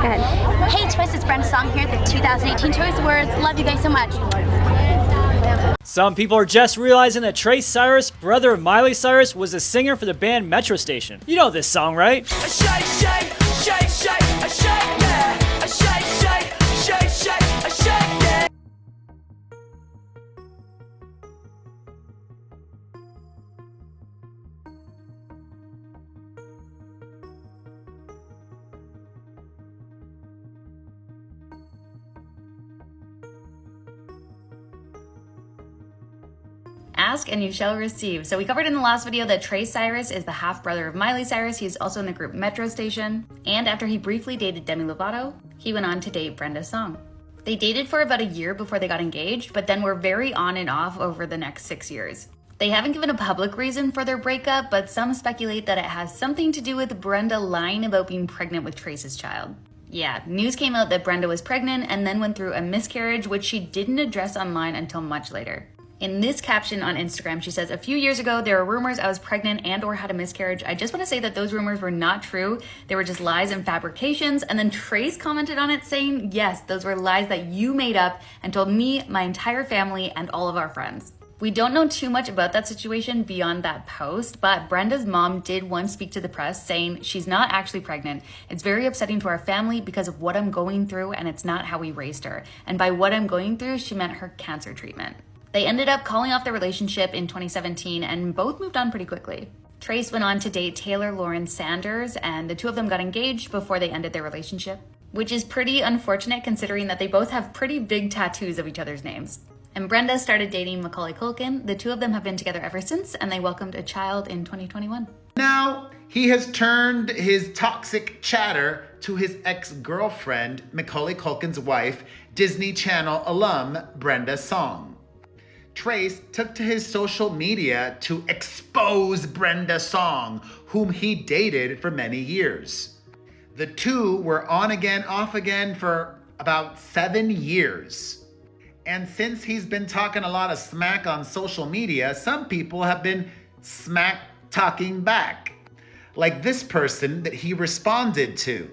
ahead. Hey Trace, it's Brenda Song here at the 2018 Choice Awards. Love you guys so much. Some people are just realizing that Trace Cyrus, brother of Miley Cyrus, was a singer for the band Metro Station. You know this song, right? A shake, shake, shake, shake, a shake, yeah. A shake, shake, shake, shake, a shake, yeah. Ask and you shall receive. So we covered in the last video that Trace Cyrus is the half-brother of Miley Cyrus. He's also in the group Metro Station. And after he briefly dated Demi Lovato, he went on to date Brenda Song. They dated for about a year before they got engaged, but then were very on and off over the next 6 years. They haven't given a public reason for their breakup, but some speculate that it has something to do with Brenda lying about being pregnant with Trace's child. Yeah, news came out that Brenda was pregnant and then went through a miscarriage, which she didn't address online until much later. In this caption on Instagram, she says, "A few years ago, there were rumors I was pregnant and or had a miscarriage. I just want to say that those rumors were not true. They were just lies and fabrications." And then Trace commented on it saying, "Yes, those were lies that you made up and told me, my entire family, and all of our friends." We don't know too much about that situation beyond that post, but Brenda's mom did once speak to the press saying she's not actually pregnant. "It's very upsetting to our family because of what I'm going through, and it's not how we raised her." And by what I'm going through, she meant her cancer treatment. They ended up calling off their relationship in 2017 and both moved on pretty quickly. Trace went on to date Taylor Lauren Sanders, and the two of them got engaged before they ended their relationship, which is pretty unfortunate considering that they both have pretty big tattoos of each other's names. And Brenda started dating Macaulay Culkin. The two of them have been together ever since, and they welcomed a child in 2021. Now, he has turned his toxic chatter to his ex-girlfriend, Macaulay Culkin's wife, Disney Channel alum Brenda Song. Trace took to his social media to expose Brenda Song, whom he dated for many years. The two were on again, off again for about 7 years. And since he's been talking a lot of smack on social media, some people have been smack talking back. Like this person that he responded to.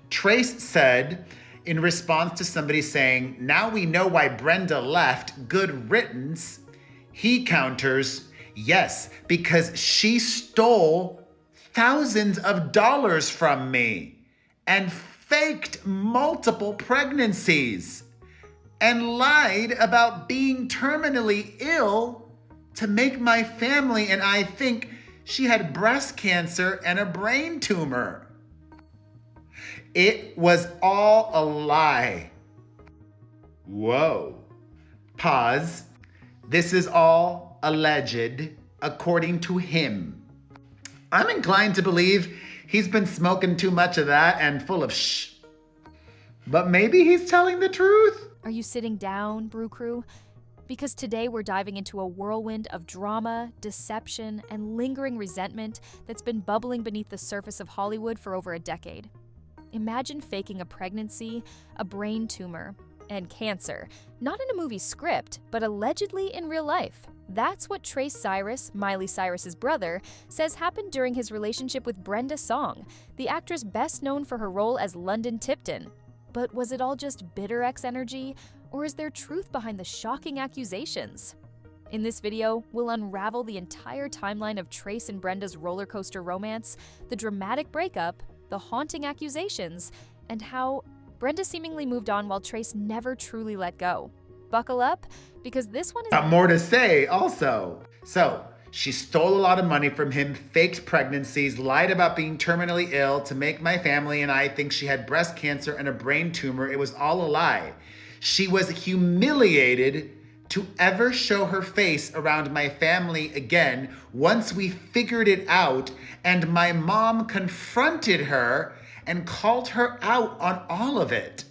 Trace said, in response to somebody saying, "Now we know why Brenda left, good riddance," he counters, "Yes, because she stole thousands of dollars from me and faked multiple pregnancies and lied about being terminally ill to make my family and I think she had breast cancer and a brain tumor. It was all a lie." Whoa. Pause. This is all alleged, according to him. I'm inclined to believe he's been smoking too much of that and full of shh. But maybe he's telling the truth. Are you sitting down, Brew Crew? Because today we're diving into a whirlwind of drama, deception, and lingering resentment that's been bubbling beneath the surface of Hollywood for over a decade. Imagine faking a pregnancy, a brain tumor, and cancer, not in a movie script, but allegedly in real life. That's what Trace Cyrus, Miley Cyrus's brother, says happened during his relationship with Brenda Song, the actress best known for her role as London Tipton. But was it all just bitter ex energy, or is there truth behind the shocking accusations? In this video, we'll unravel the entire timeline of Trace and Brenda's rollercoaster romance, the dramatic breakup, the haunting accusations, and how Brenda seemingly moved on while Trace never truly let go. Buckle up, because this one is— Got more to say also. So, she stole a lot of money from him, faked pregnancies, lied about being terminally ill to make my family and I think she had breast cancer and a brain tumor. It was all a lie. She was humiliated to ever show her face around my family again once we figured it out, and my mom confronted her and called her out on all of it.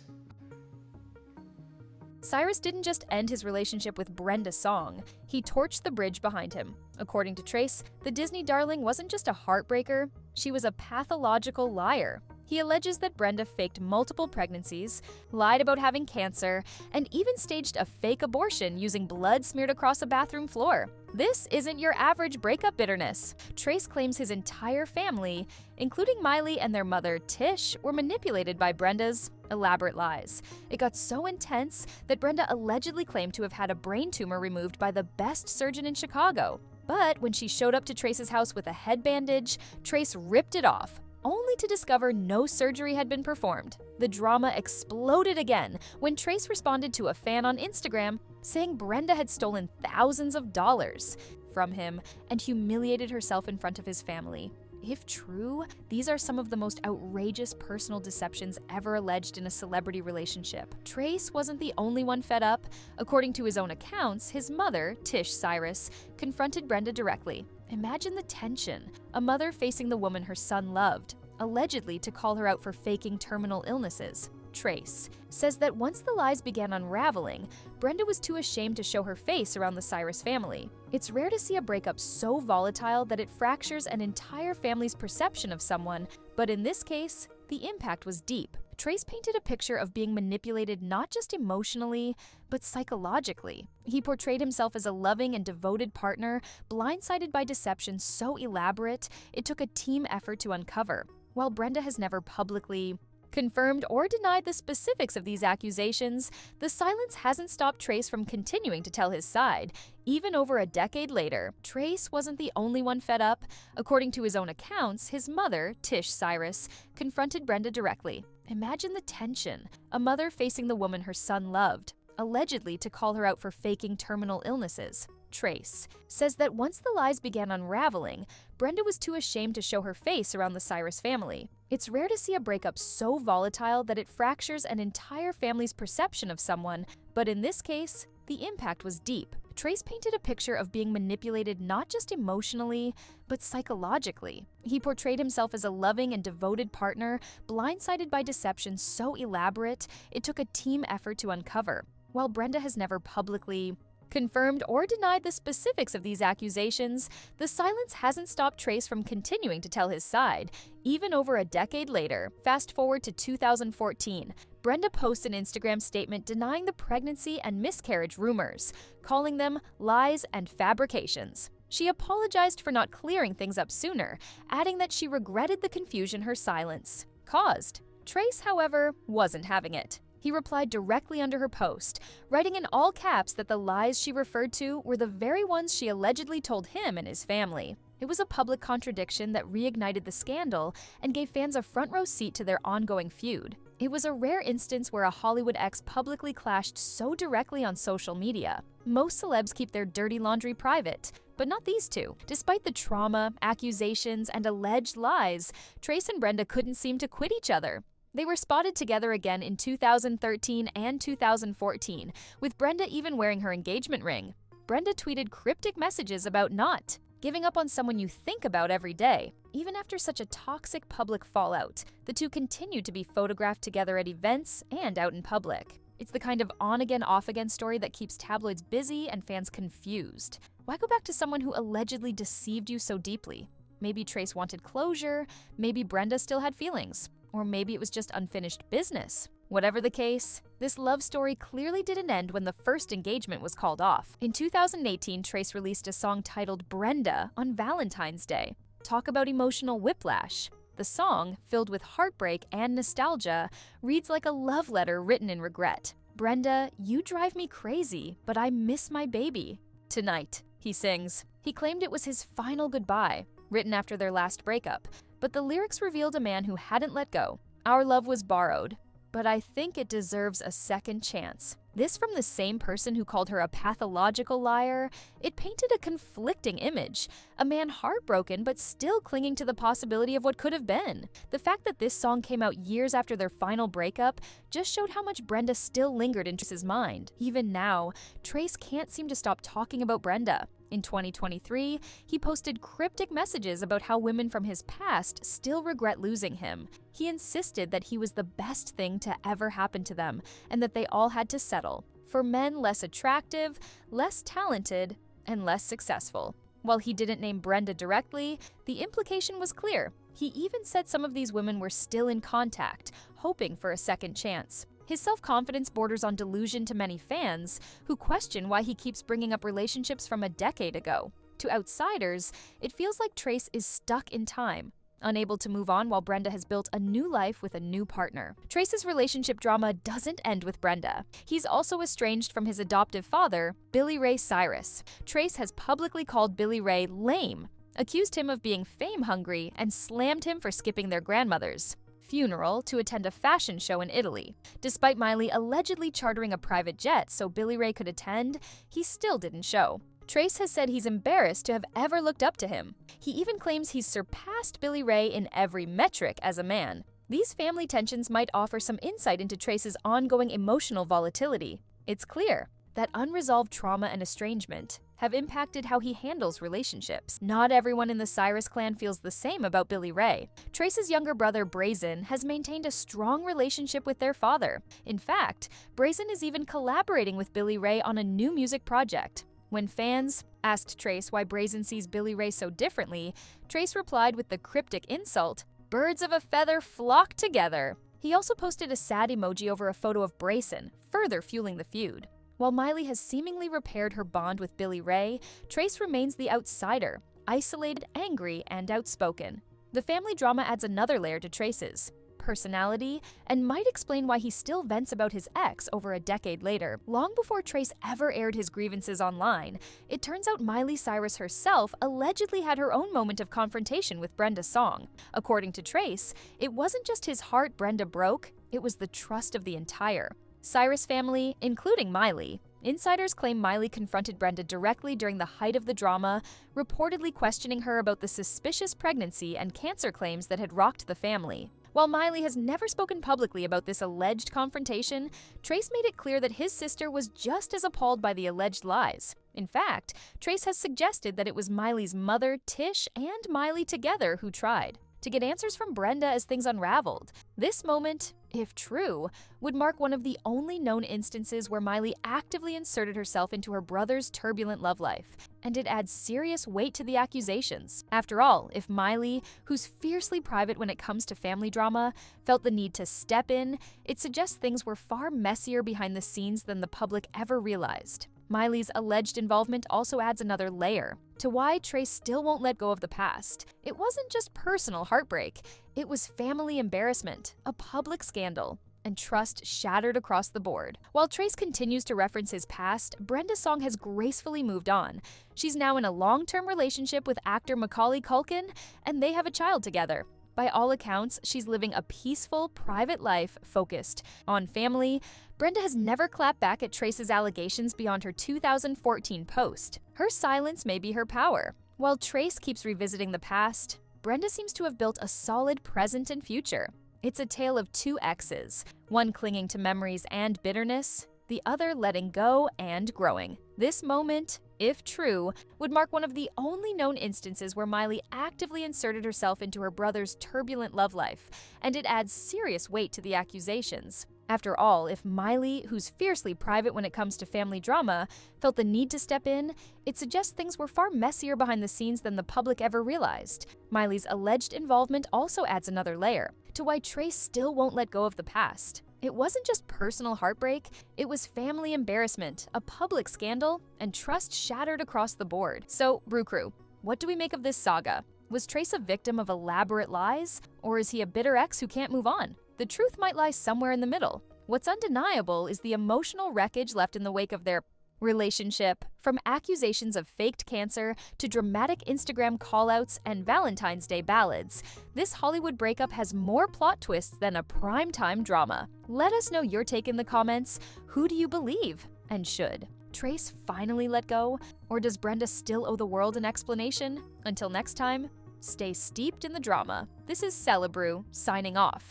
Cyrus didn't just end his relationship with Brenda Song, he torched the bridge behind him. According to Trace, the Disney darling wasn't just a heartbreaker, she was a pathological liar. He alleges that Brenda faked multiple pregnancies, lied about having cancer, and even staged a fake abortion using blood smeared across a bathroom floor. This isn't your average breakup bitterness. Trace claims his entire family, including Miley and their mother Tish, were manipulated by Brenda's elaborate lies. It got so intense that Brenda allegedly claimed to have had a brain tumor removed by the best surgeon in Chicago. But when she showed up to Trace's house with a head bandage, Trace ripped it off, only to discover no surgery had been performed. The drama exploded again when Trace responded to a fan on Instagram saying Brenda had stolen thousands of dollars from him and humiliated herself in front of his family. If true, these are some of the most outrageous personal deceptions ever alleged in a celebrity relationship. Trace wasn't the only one fed up. According to his own accounts, his mother, Trace Cyrus, confronted Brenda directly. Imagine the tension. A mother facing the woman her son loved, allegedly to call her out for faking terminal illnesses. Trace says that once the lies began unraveling, Brenda was too ashamed to show her face around the Cyrus family. It's rare to see a breakup so volatile that it fractures an entire family's perception of someone, but in this case, the impact was deep. Trace painted a picture of being manipulated not just emotionally, but psychologically. He portrayed himself as a loving and devoted partner, blindsided by deception so elaborate, it took a team effort to uncover. While Brenda has never publicly confirmed or denied the specifics of these accusations, the silence hasn't stopped Trace from continuing to tell his side. Even over a decade later, Trace wasn't the only one fed up. According to his own accounts, his mother, Trace Cyrus, confronted Brenda directly. Imagine the tension. A mother facing the woman her son loved, allegedly to call her out for faking terminal illnesses. Trace says that once the lies began unraveling, Brenda was too ashamed to show her face around the Cyrus family. It's rare to see a breakup so volatile that it fractures an entire family's perception of someone, but in this case, the impact was deep. Trace painted a picture of being manipulated not just emotionally, but psychologically. He portrayed himself as a loving and devoted partner, blindsided by deception so elaborate, it took a team effort to uncover. While Brenda has never publicly confirmed or denied the specifics of these accusations, the silence hasn't stopped Trace from continuing to tell his side. Even over a decade later, fast forward to 2014, Brenda posts an Instagram statement denying the pregnancy and miscarriage rumors, calling them lies and fabrications. She apologized for not clearing things up sooner, adding that she regretted the confusion her silence caused. Trace, however, wasn't having it. He replied directly under her post, writing in all caps that the lies she referred to were the very ones she allegedly told him and his family. It was a public contradiction that reignited the scandal and gave fans a front row seat to their ongoing feud. It was a rare instance where a Hollywood ex publicly clashed so directly on social media. Most celebs keep their dirty laundry private, but not these two. Despite the trauma, accusations, and alleged lies, Trace and Brenda couldn't seem to quit each other. They were spotted together again in 2013 and 2014, with Brenda even wearing her engagement ring. Brenda tweeted cryptic messages about not giving up on someone you think about every day. Even after such a toxic public fallout, the two continued to be photographed together at events and out in public. It's the kind of on-again, off-again story that keeps tabloids busy and fans confused. Why go back to someone who allegedly deceived you so deeply? Maybe Trace wanted closure, maybe Brenda still had feelings. Or maybe it was just unfinished business. Whatever the case, this love story clearly didn't end when the first engagement was called off. In 2018, Trace released a song titled Brenda on Valentine's Day. Talk about emotional whiplash. The song, filled with heartbreak and nostalgia, reads like a love letter written in regret. Brenda, you drive me crazy, but I miss my baby. Tonight, he sings. He claimed it was his final goodbye, written after their last breakup. But the lyrics revealed a man who hadn't let go. Our love was borrowed, but I think it deserves a second chance. This from the same person who called her a pathological liar. It painted a conflicting image. A man heartbroken but still clinging to the possibility of what could have been. The fact that this song came out years after their final breakup just showed how much Brenda still lingered in Trace's mind. Even now, Trace can't seem to stop talking about Brenda. In 2023, he posted cryptic messages about how women from his past still regret losing him. He insisted that he was the best thing to ever happen to them, and that they all had to settle for men less attractive, less talented, and less successful. While he didn't name Brenda directly, the implication was clear. He even said some of these women were still in contact, hoping for a second chance. His self-confidence borders on delusion to many fans, who question why he keeps bringing up relationships from a decade ago. To outsiders, it feels like Trace is stuck in time, unable to move on while Brenda has built a new life with a new partner. Trace's relationship drama doesn't end with Brenda. He's also estranged from his adoptive father, Billy Ray Cyrus. Trace has publicly called Billy Ray lame, accused him of being fame-hungry, and slammed him for skipping their grandmother's funeral to attend a fashion show in Italy. Despite Miley allegedly chartering a private jet so Billy Ray could attend, he still didn't show. Trace has said he's embarrassed to have ever looked up to him. He even claims he's surpassed Billy Ray in every metric as a man. These family tensions might offer some insight into Trace's ongoing emotional volatility. It's clear that unresolved trauma and estrangement have impacted how he handles relationships. Not everyone in the Cyrus clan feels the same about Billy Ray. Trace's younger brother, Brazen, has maintained a strong relationship with their father. In fact, Brazen is even collaborating with Billy Ray on a new music project. When fans asked Trace why Brazen sees Billy Ray so differently, Trace replied with the cryptic insult, "Birds of a feather flock together." He also posted a sad emoji over a photo of Brazen, further fueling the feud. While Miley has seemingly repaired her bond with Billy Ray, Trace remains the outsider, isolated, angry, and outspoken. The family drama adds another layer to Trace's personality and might explain why he still vents about his ex over a decade later. Long before Trace ever aired his grievances online, it turns out Miley Cyrus herself allegedly had her own moment of confrontation with Brenda Song. According to Trace, it wasn't just his heart Brenda broke, it was the trust of the entire Cyrus family, including Miley. Insiders claim Miley confronted Brenda directly during the height of the drama, reportedly questioning her about the suspicious pregnancy and cancer claims that had rocked the family. While Miley has never spoken publicly about this alleged confrontation, Trace made it clear that his sister was just as appalled by the alleged lies. In fact, Trace has suggested that it was Miley's mother, Tish, and Miley together who tried to get answers from Brenda as things unraveled. This moment, if true, would mark one of the only known instances where Miley actively inserted herself into her brother's turbulent love life, and it adds serious weight to the accusations. After all, if Miley, who's fiercely private when it comes to family drama, felt the need to step in, it suggests things were far messier behind the scenes than the public ever realized. Miley's alleged involvement also adds another layer to why Trace still won't let go of the past. It wasn't just personal heartbreak, it was family embarrassment, a public scandal, and trust shattered across the board. While Trace continues to reference his past, Brenda Song has gracefully moved on. She's now in a long-term relationship with actor Macaulay Culkin, and they have a child together. By all accounts, she's living a peaceful, private life focused on family. Brenda has never clapped back at Trace's allegations beyond her 2014 post. Her silence may be her power. While Trace keeps revisiting the past, Brenda seems to have built a solid present and future. It's a tale of two exes, one clinging to memories and bitterness, the other letting go and growing. This moment, if true, would mark one of the only known instances where Miley actively inserted herself into her brother's turbulent love life, and it adds serious weight to the accusations. After all, if Miley, who's fiercely private when it comes to family drama, felt the need to step in, it suggests things were far messier behind the scenes than the public ever realized. Miley's alleged involvement also adds another layer to why Trace still won't let go of the past. It wasn't just personal heartbreak, it was family embarrassment, a public scandal, and trust shattered across the board. So, Brew Crew, what do we make of this saga? Was Trace a victim of elaborate lies, or is he a bitter ex who can't move on? The truth might lie somewhere in the middle. What's undeniable is the emotional wreckage left in the wake of their relationship, from accusations of faked cancer to dramatic Instagram callouts and Valentine's Day ballads. This Hollywood breakup has more plot twists than a primetime drama. Let us know your take in the comments. Who do you believe? And should Trace finally let go? Or does Brenda still owe the world an explanation? Until next time, stay steeped in the drama. This is Celebrew, signing off.